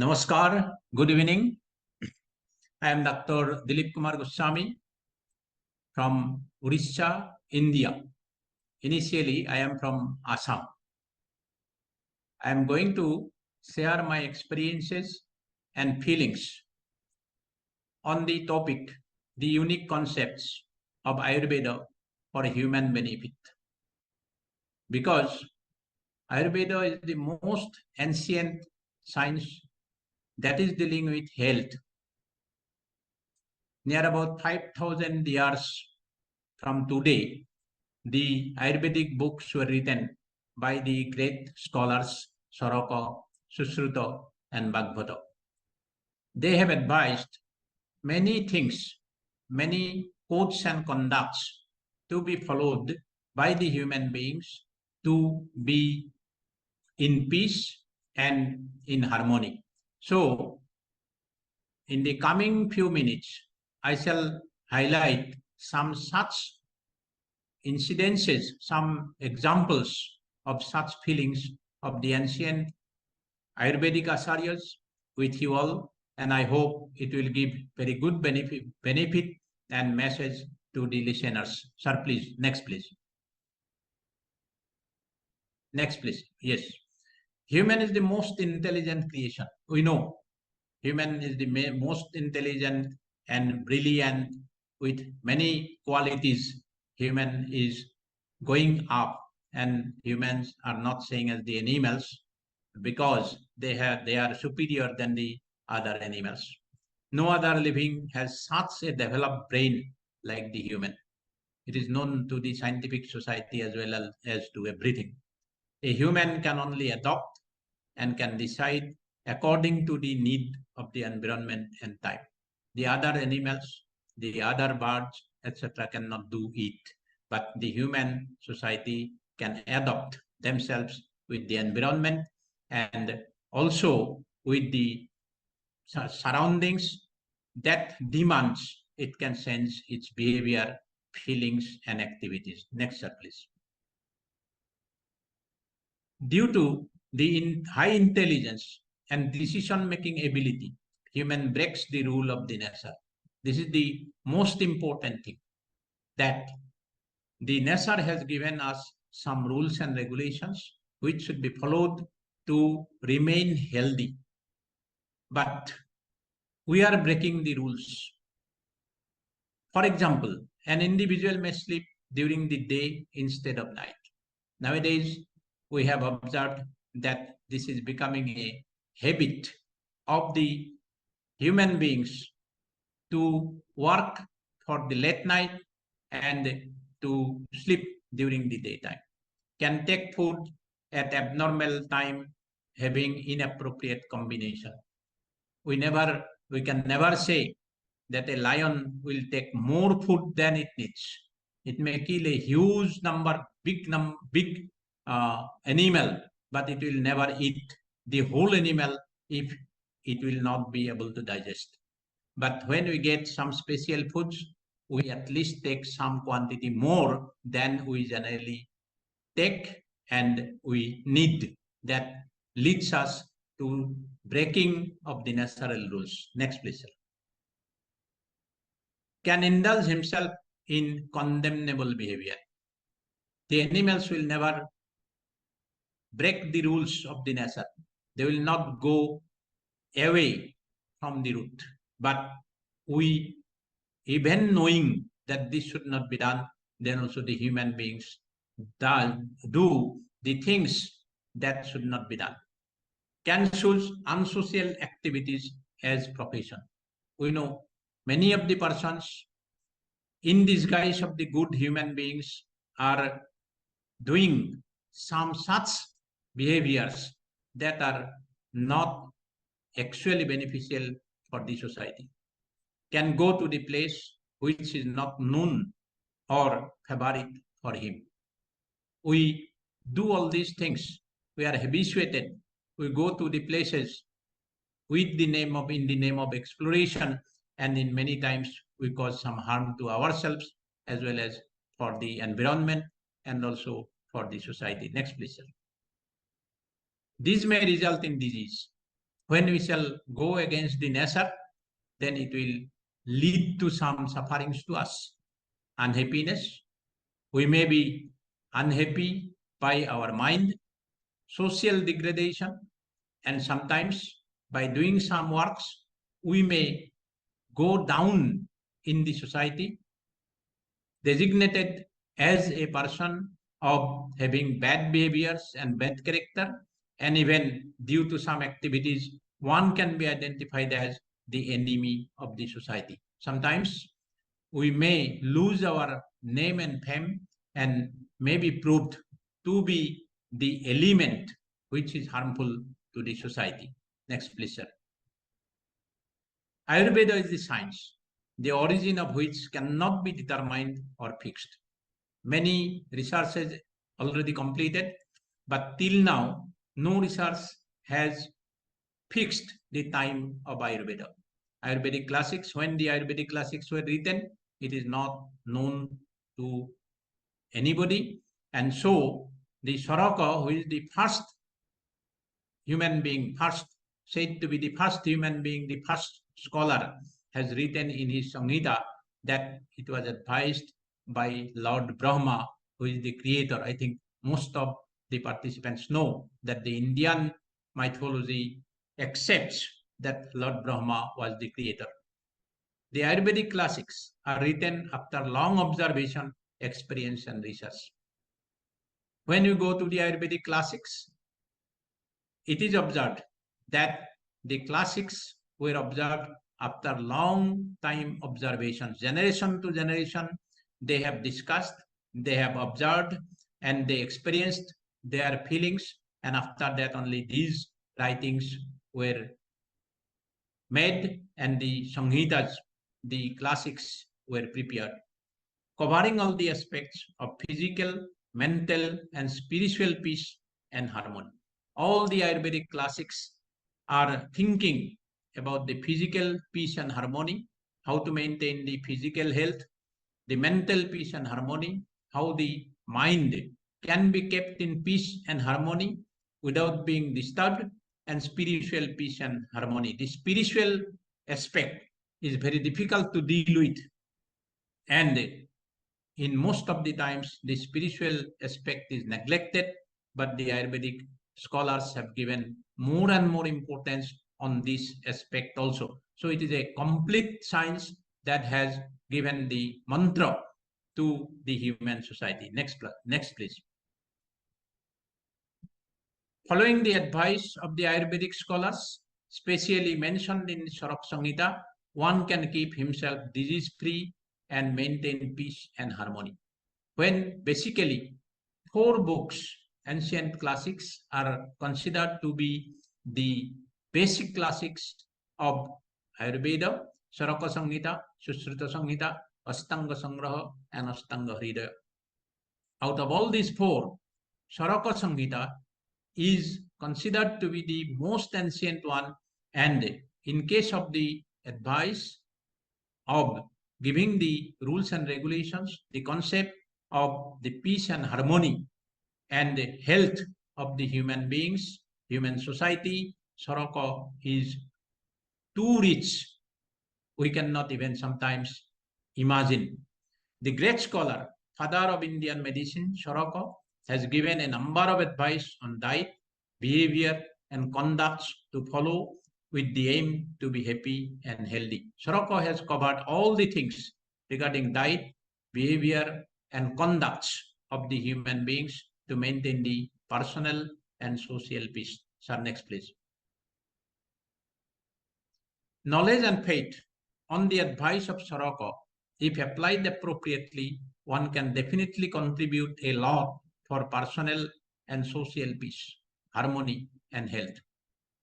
Namaskar, good evening. I am Dr. Dilip Goswami from Orissa, India. Initially, I am from Assam. I am going to share my experiences and feelings on the topic, the unique concepts of Ayurveda for human benefit. Because Ayurveda is the most ancient science that is dealing with health. Near about 5,000 years from today, the Ayurvedic books were written by the great scholars Saraka, Susruta, and Bhagavata. They have advised many things, many codes and conducts to be followed by the human beings to be in peace and in harmony. So, in the coming few minutes, I shall highlight some such incidences, some examples of such feelings of the ancient Ayurvedic acharyas with you all, and I hope it will give very good benefit and message to the listeners. Sir, please, next please. Next please, yes. Human is the most intelligent creation. We know human is the most intelligent and brilliant with many qualities. Human is going up, and humans are not saying as the animals because they are superior than the other animals. No other living has such a developed brain like the human. It is known to the scientific society as well as to everything. A human can only adopt and can decide according to the need of the environment and time. The other animals, the other birds, etc. cannot do it. But the human society can adopt themselves with the environment and also with the surroundings that demands it can change its behavior, feelings, and activities. Next slide, please. Due to the high intelligence and decision-making ability, human breaks the rule of the nature. This is the most important thing, that the nature has given us some rules and regulations which should be followed to remain healthy. But we are breaking the rules. For example, an individual may sleep during the day instead of night. Nowadays, we have observed that this is becoming a habit of the human beings to work for the late night and to sleep during the daytime. Can take food at abnormal time, having inappropriate combination. We can never say that a lion will take more food than it needs. It may kill a huge number, big animal, but it will never eat the whole animal if it will not be able to digest. But when we get some special foods, we at least take some quantity more than we generally take and we need. That leads us to breaking of the natural rules. Next, please. Can indulge himself in condemnable behavior. The animals will never break the rules of the nature. They will not go away from the root. But we, even knowing that this should not be done, then also the human beings do the things that should not be done. Can choose unsocial activities as profession. We know many of the persons in disguise of the good human beings are doing some such behaviors that are not actually beneficial for the society. Can go to the place which is not known or favorite for him. We do all these things. We are habituated. We go to the places with the name of, in the name of exploration, and in many times we cause some harm to ourselves as well as for the environment and also for the society. Next, please, sir. This may result in disease. When we shall go against the nature, then it will lead to some sufferings to us, unhappiness. We may be unhappy by our mind, social degradation, and sometimes by doing some works, we may go down in the society, designated as a person of having bad behaviors and bad character, and even due to some activities, one can be identified as the enemy of the society. Sometimes we may lose our name and fame and may be proved to be the element which is harmful to the society. Next, please, sir. Ayurveda is the science, the origin of which cannot be determined or fixed. Many researches already completed, but till now, no research has fixed the time of Ayurveda. Ayurvedic classics, when the Ayurvedic classics were written, it is not known to anybody. And so, the Saraka, who is the first human being, said to be the first human being, the first scholar, has written in his Samhita that it was advised by Lord Brahma, who is the creator. I think most of the participants know that the Indian mythology accepts that Lord Brahma was the creator. The Ayurvedic classics are written after long observation, experience, and research. When you go to the Ayurvedic classics, it is observed that the classics were observed after long time observations, generation to generation. They have discussed, they have observed, and they experienced their feelings, and after that only these writings were made and the Samhitas, the classics, were prepared, covering all the aspects of physical, mental, and spiritual peace and harmony. All the Ayurvedic classics are thinking about the physical peace and harmony, how to maintain the physical health, the mental peace and harmony, how the mind can be kept in peace and harmony without being disturbed, and spiritual peace and harmony. The spiritual aspect is very difficult to deal with, and in most of the times the spiritual aspect is neglected, but the Ayurvedic scholars have given more and more importance on this aspect also. So it is a complete science that has given the mantra to the human society. Next, please. Following the advice of the Ayurvedic scholars, specially mentioned in the Sarak Samhita, one can keep himself disease-free and maintain peace and harmony. When basically 4 books, ancient classics, are considered to be the basic classics of Ayurveda: Saraka Samhita, Sushruta Samhita, Astanga Sangraha, and Astanga Hridaya. Out of all these 4, Saraka Samhita is considered to be the most ancient one, and in case of the advice of giving the rules and regulations, the concept of the peace and harmony and the health of the human beings, human society, Saraka is too rich. We cannot even sometimes imagine. The great scholar, father of Indian medicine, Saraka, has given a number of advice on diet, behavior, and conducts to follow with the aim to be happy and healthy. Saraka has covered all the things regarding diet, behavior, and conducts of the human beings to maintain the personal and social peace. Sir, next please. Knowledge and faith on the advice of Saraka, if applied appropriately, one can definitely contribute a lot for personal and social peace, harmony, and health.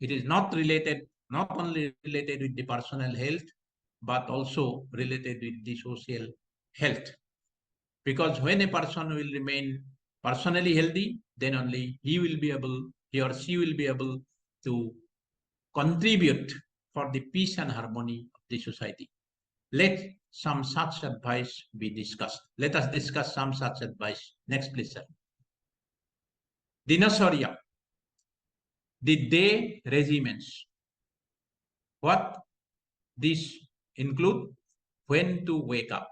It is not only related with the personal health, but also related with the social health. Because when a person will remain personally healthy, then only he or she will be able to contribute for the peace and harmony of the society. Let some such advice be discussed. Let us discuss some such advice. Next, please, sir. Dinasarya, the day regimens. What this include? When to wake up.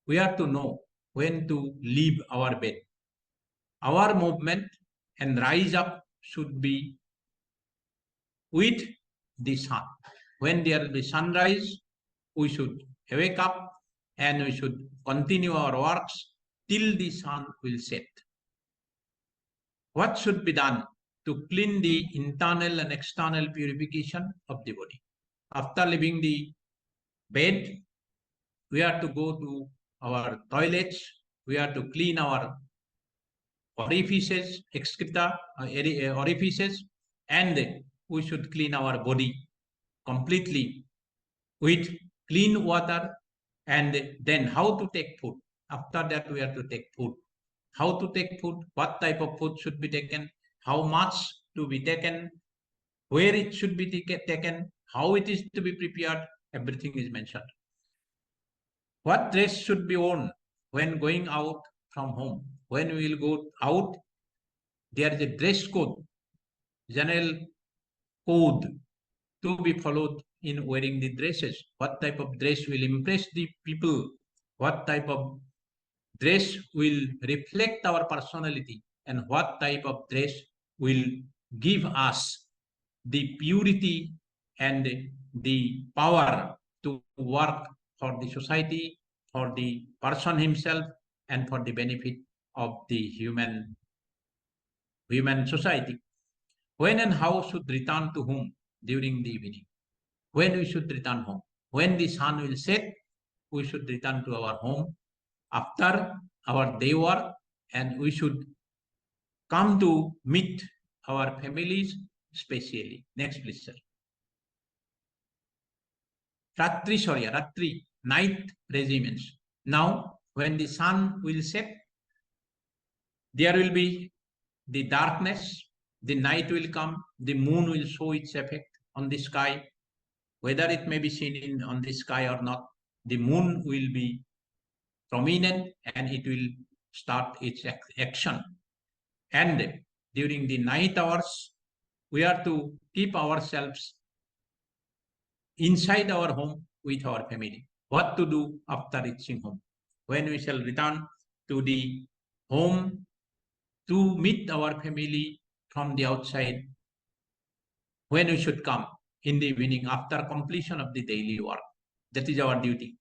We are to know when to leave our bed. Our movement and rise up should be with the sun. When there will be sunrise, we should wake up and we should continue our works till the sun will set. What should be done to clean the internal and external purification of the body? After leaving the bed, we are to go to our toilets, we are to clean our orifices, excreta, orifices, and we should clean our body completely with clean water. And then how to take food? After that, we have to take food. How to take food? What type of food should be taken? How much to be taken? Where it should be taken? How it is to be prepared? Everything is mentioned. What dress should be worn when going out from home? When we will go out, there is a dress code, general code to be followed in wearing the dresses. What type of dress will impress the people? What type of dress will reflect our personality? And what type of dress will give us the purity and the power to work for the society, for the person himself, and for the benefit of the human society. When and how should return to home during the evening? When we should return home? When the sun will set, we should return to our home after our day work, and we should come to meet our families specially. Next, please, sir. Ratri, night regimens. Now, when the sun will set, there will be the darkness, the night will come, the moon will show its effect on the sky. Whether it may be seen on the sky or not, the moon will be prominent and it will start its action. And during the night hours, we are to keep ourselves inside our home with our family. What to do after reaching home? When we shall return to the home to meet our family from the outside, when we should come in the evening after completion of the daily work. That is our duty.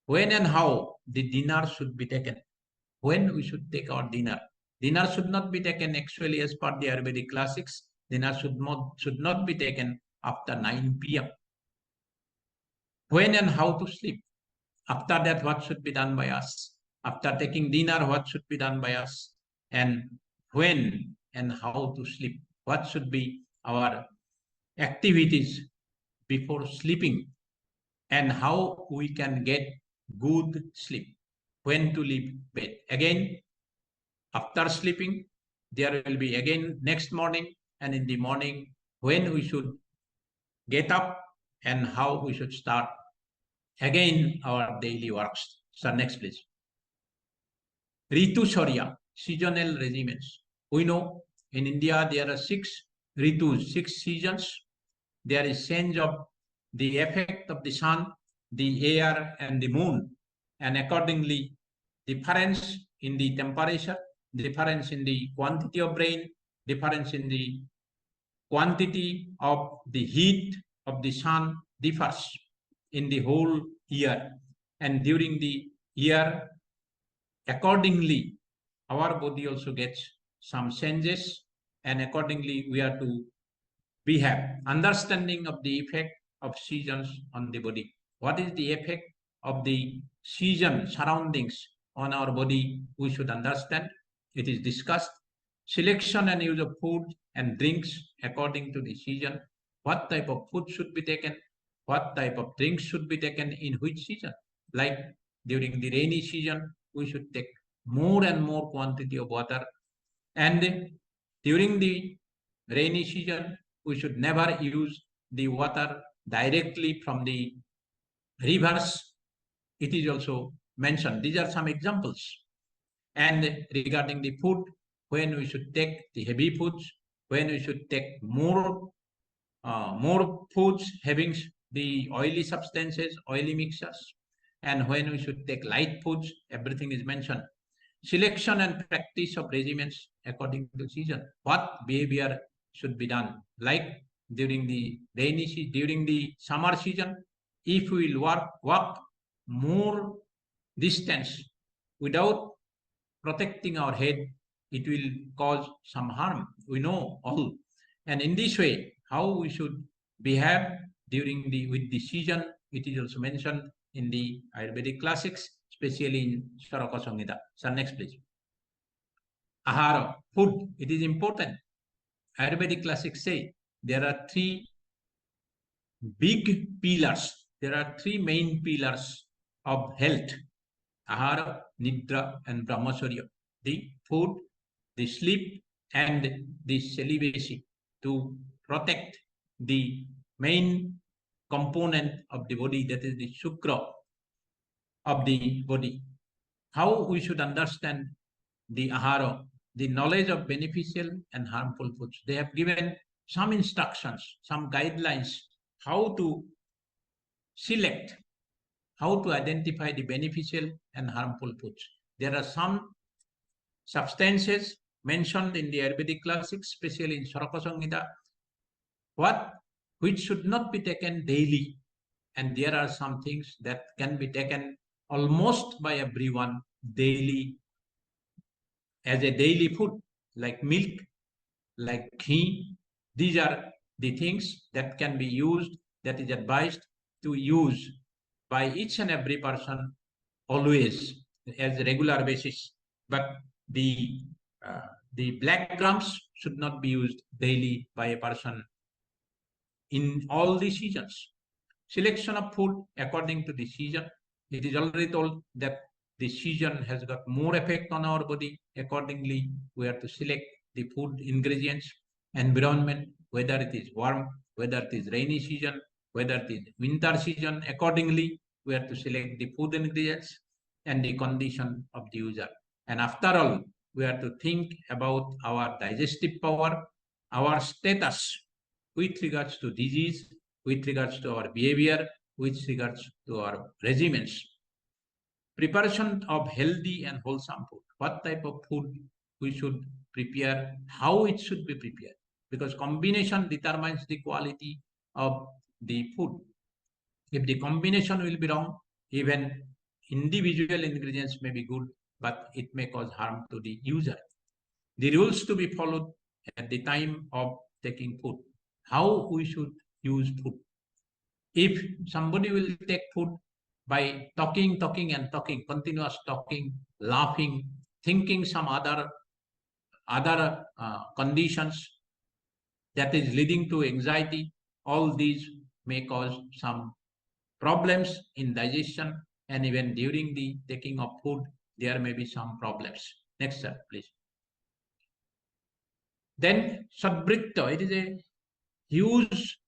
When and how the dinner should be taken. When we should take our dinner. Dinner should not be taken actually as per the Ayurvedic classics. Dinner should not be taken after 9 p.m. When and how to sleep. After that, what should be done by us? After taking dinner, what should be done by us? And when and how to sleep. What should be our activities before sleeping, and how we can get good sleep. When to leave bed. Again, after sleeping, there will be again next morning, and in the morning, when we should get up and how we should start again our daily works. So next, please. Ritu Shaurya, seasonal regimens. We know in India there are 6 ritus, 6 seasons. There is change of the effect of the sun, the air, and the moon, and accordingly, difference in the temperature, difference in the quantity of rain, difference in the quantity of the heat of the sun differs in the whole year. And during the year, accordingly, our body also gets some changes, and accordingly, we have understanding of the effect of seasons on the body. What is the effect of the season surroundings on our body? We should understand. It is discussed. Selection and use of food and drinks according to the season. What type of food should be taken? What type of drinks should be taken in which season? Like during the rainy season, we should take more and more quantity of water. And during the rainy season, we should never use the water directly from the rivers. It is also mentioned. These are some examples. And regarding the food, when we should take the heavy foods, when we should take more foods having the oily substances, oily mixtures, and when we should take light foods, everything is mentioned. Selection and practice of regimens according to season. What behavior should be done? Like during the rainy season, during the summer season, if we will walk more distance without protecting our head, it will cause some harm. We know all. And in this way, how we should behave during the with the season, it is also mentioned in the Ayurvedic classics, especially in Saraka Samhita. So next, please. Ahara, food, it is important. Ayurvedic classics say there are three big pillars. There are three main pillars of health: ahara, nidra, and brahmacharya. The food, the sleep, and the celibacy to protect the main component of the body, that is the shukra of the body. How we should understand the ahara, the knowledge of beneficial and harmful foods. They have given some instructions, some guidelines, how to select, how to identify the beneficial and harmful foods. There are some substances mentioned in the Ayurvedic classics, especially in Saraka Samhita, which should not be taken daily. And there are some things that can be taken almost by everyone daily as a daily food, like milk, like ghee. These are the things that can be used, that is advised to use by each and every person always as a regular basis. But the black grams should not be used daily by a person in all the seasons. Selection of food according to the season. It is already told that the season has got more effect on our body. Accordingly, we have to select the food ingredients, environment, whether it is warm, whether it is rainy season, whether it is winter season. Accordingly, we have to select the food ingredients and the condition of the user. And after all, we have to think about our digestive power, our status with regards to disease, with regards to our behavior, with regards to our regimens. Preparation of healthy and wholesome food. What type of food we should prepare, how it should be prepared, because combination determines the quality of the food. If the combination will be wrong, even individual ingredients may be good, but it may cause harm to the user. The rules to be followed at the time of taking food. How we should use food. If somebody will take food by talking, continuous talking, laughing, thinking some other conditions that is leading to anxiety, all these may cause some problems in digestion, and even during the taking of food, there may be some problems. Next, sir, please. Then Sadbritta, it is a huge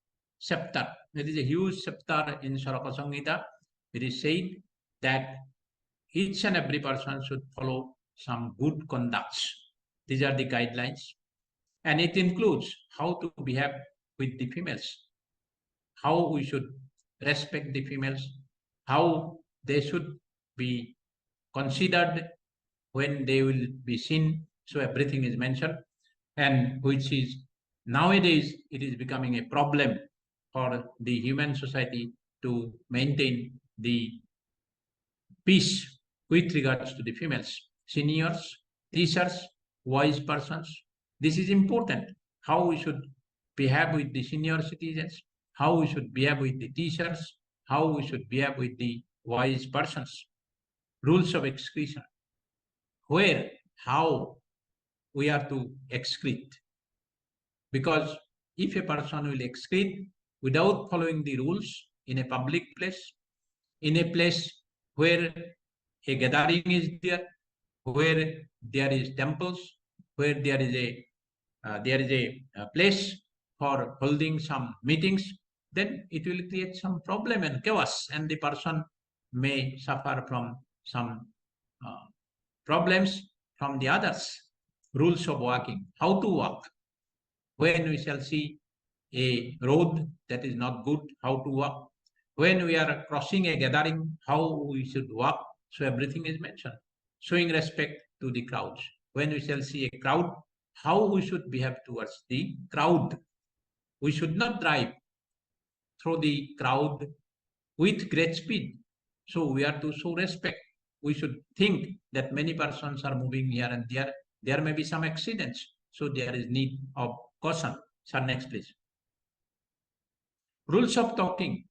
chapter. It is a huge chapter in Saraka Samhita. It is said that each and every person should follow some good conducts. These are the guidelines. And it includes how to behave with the females, how we should respect the females, how they should be considered when they will be seen. So everything is mentioned, and which is nowadays it is becoming a problem for the human society to maintain the peace with regards to the females, seniors, teachers, wise persons. This is important. How we should behave with the senior citizens, how we should behave with the teachers, how we should behave with the wise persons. Rules of excretion. Where, how we are to excrete. Because if a person will excrete without following the rules in a public place, in a place where a gathering is there, where there is temples, where there is a place for holding some meetings, then it will create some problem and chaos, and the person may suffer from some problems from the others. Rules of walking, how to walk. When we shall see a road that is not good, how to walk. When we are crossing a gathering, how we should walk. So everything is mentioned. Showing respect to the crowds. When we shall see a crowd, how we should behave towards the crowd. We should not drive through the crowd with great speed. So we are to show respect. We should think that many persons are moving here and there. There may be some accidents. So there is need of caution. Sir, next please. Rules of talking.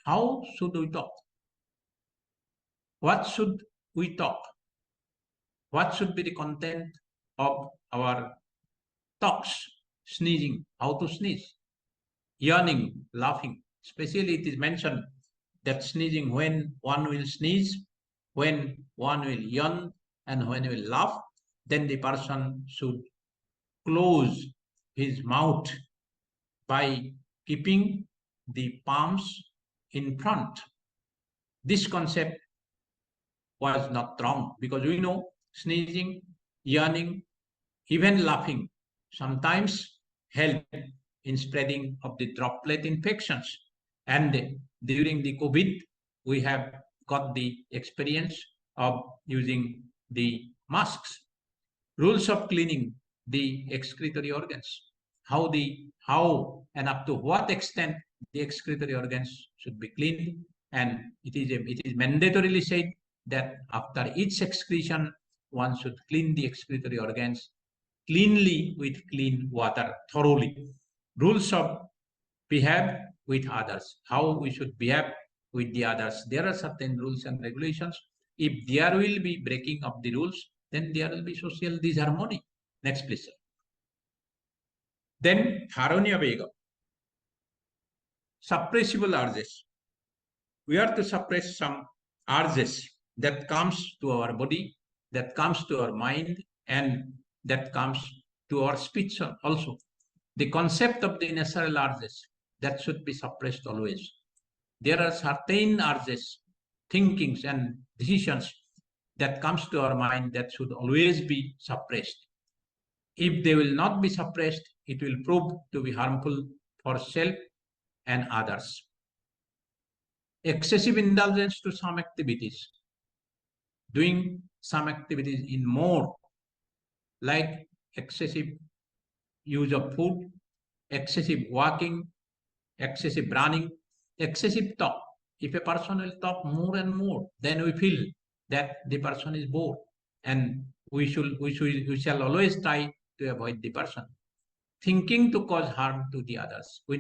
How should we talk? What should we talk? What should be the content of our talks? Sneezing, how to sneeze, yawning, laughing. Especially it is mentioned that sneezing, when one will sneeze, when one will yawn, and when he will laugh, then the person should close his mouth by keeping the palms in front. This concept was not wrong, because we know sneezing, yawning, even laughing sometimes help in spreading of the droplet infections. And during the COVID, we have got the experience of using the masks. Rules of cleaning the excretory organs. How and up to what extent the excretory organs should be cleaned. And it is mandatorily said that after each excretion, one should clean the excretory organs cleanly with clean water thoroughly. Rules of behave with others. How we should behave with the others. There are certain rules and regulations. If there will be breaking of the rules, then there will be social disharmony. Next, please, sir. Then Haronya Vega. Suppressible urges. We are to suppress some urges that comes to our body, that comes to our mind, and that comes to our speech also. The concept of the natural urges, that should be suppressed always. There are certain urges, thinkings, and decisions that comes to our mind that should always be suppressed. If they will not be suppressed, it will prove to be harmful for self and others. Excessive indulgence to some activities, doing some activities in more, like excessive use of food, excessive walking, excessive running, excessive talk. If a person will talk more and more, then we feel that the person is bored, and we shall always try to avoid the person. Thinking to cause harm to the others. We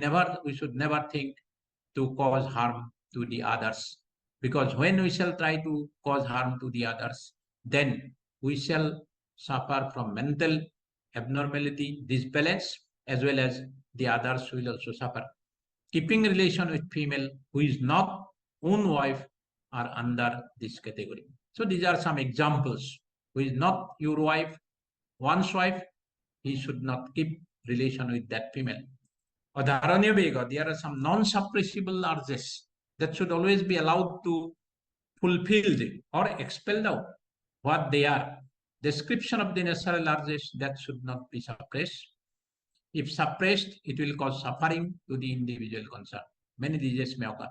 should never think to cause harm to the others, because when we shall try to cause harm to the others, then we shall suffer from mental abnormality, disbalance, as well as the others will also suffer. Keeping relation with female who is not own wife are under this category. So these are some examples. Who is not your wife, one's wife, he should not keep relation with that female. Adharanya Vega, there are some non-suppressible urges that should always be allowed to fulfilled or expelled out. What they are. Description of the natural urges that should not be suppressed. If suppressed, it will cause suffering to the individual concerned. Many diseases may occur.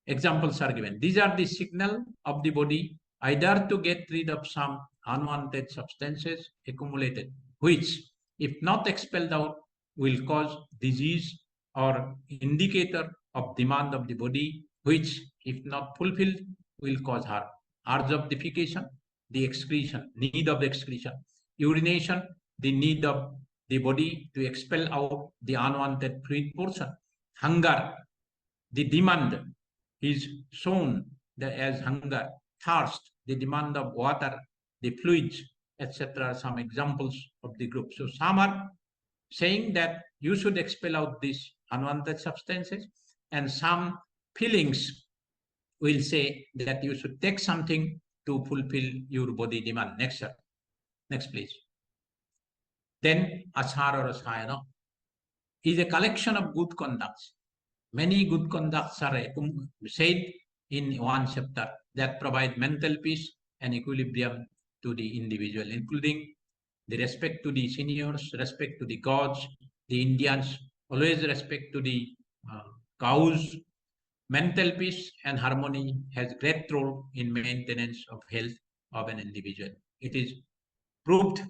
Examples are given. These are the signal of the body either to get rid of some unwanted substances accumulated, which, if not expelled out, will cause disease, or indicator of demand of the body, which, if not fulfilled, will cause harm. Urge of defecation, the excretion, need of the excretion. Urination, the need of the body to expel out the unwanted fluid portion. Hunger, the demand is shown as hunger. Thirst, the demand of water, the fluids, etc. are some examples of the group. So some are saying that you should expel out these unwanted substances, and some feelings will say that you should take something to fulfill your body demand. Next, sir. Next, please. Then Ashar or Asayana is a collection of good conducts. Many good conducts are said in one chapter that provide mental peace and equilibrium to the individual, including the respect to the seniors, respect to the gods, the Indians, always respect to the cows, Mental peace and harmony has great role in maintenance of health of an individual. It is proved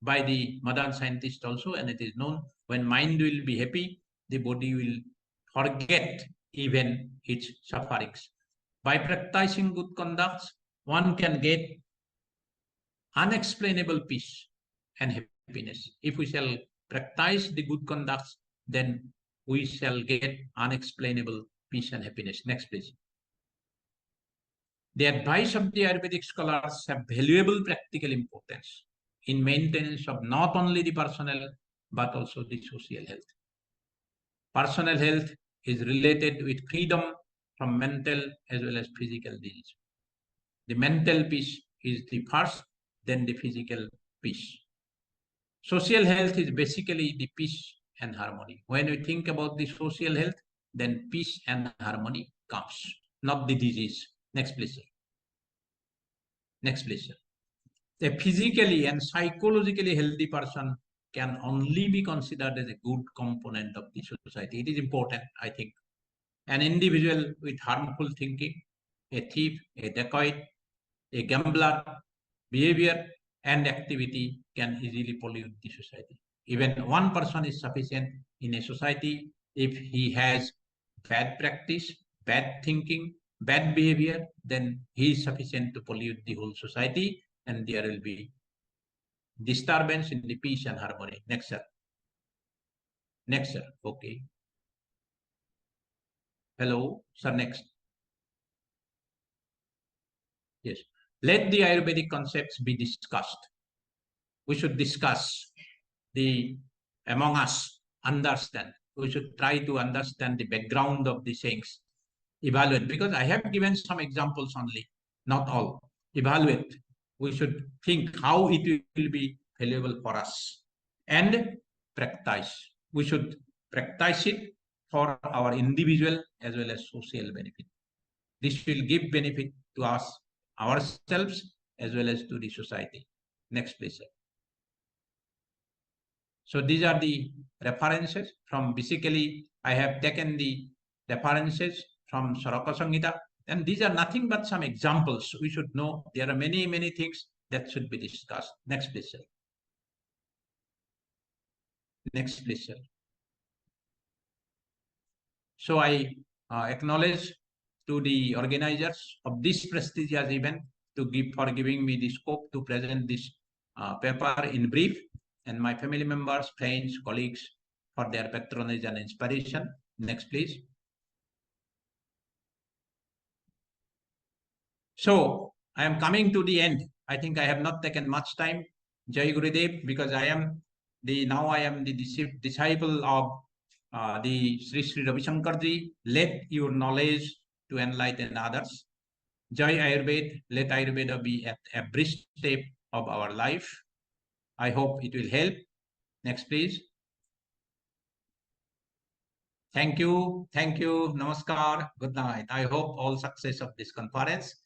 by the modern scientists also, and it is known when mind will be happy, the body will forget even its sufferings. By practicing good conducts, one can get unexplainable peace and happiness. If we shall practice the good conducts, then we shall get unexplainable peace and happiness. Next, please. The advice of the Ayurvedic scholars have valuable practical importance in maintenance of not only the personal but also the social health. Personal health is related with freedom from mental as well as physical disease. The mental peace is the first, then the physical peace. Social health is basically the peace and harmony. When we think about the social health, then peace and harmony comes, not the disease. Next, please, sir. Next, please, sir. A physically and psychologically healthy person can only be considered as a good component of the society. It is important, I think. An individual with harmful thinking, a thief, a dacoit, a gambler, behavior and activity can easily pollute the society. Even one person is sufficient in a society if he has bad practice, bad thinking, bad behavior, then he is sufficient to pollute the whole society, and there will be disturbance in the peace and harmony. Next, sir. Next, sir. Okay. Hello, sir. Next. Yes. Let the Ayurvedic concepts be discussed. We should discuss the among us, understand. We should try to understand the background of the sayings. Evaluate, because I have given some examples only, not all. Evaluate. We should think how it will be valuable for us. And practice. We should practice it for our individual as well as social benefit. This will give benefit to us, ourselves, as well as to the society. Next, please, sir. So these are the references from, basically, I have taken the references from Saraka Samhita, and these are nothing but some examples. We should know there are many, many things that should be discussed. Next, please, sir. Next, please, sir. So I acknowledge to the organizers of this prestigious event for giving me the scope to present this paper in brief, and my family members, friends, colleagues for their patronage and inspiration. Next, please. So I am coming to the end. I think I have not taken much time. Jai Gurudev, because I am the disciple of the Sri Sri Ravi Shankar Ji. Let your knowledge to enlighten others. Jai Ayurveda, let Ayurveda be at every step of our life. I hope it will help. Next, please. Thank you. Thank you. Namaskar. Good night. I hope all success of this conference.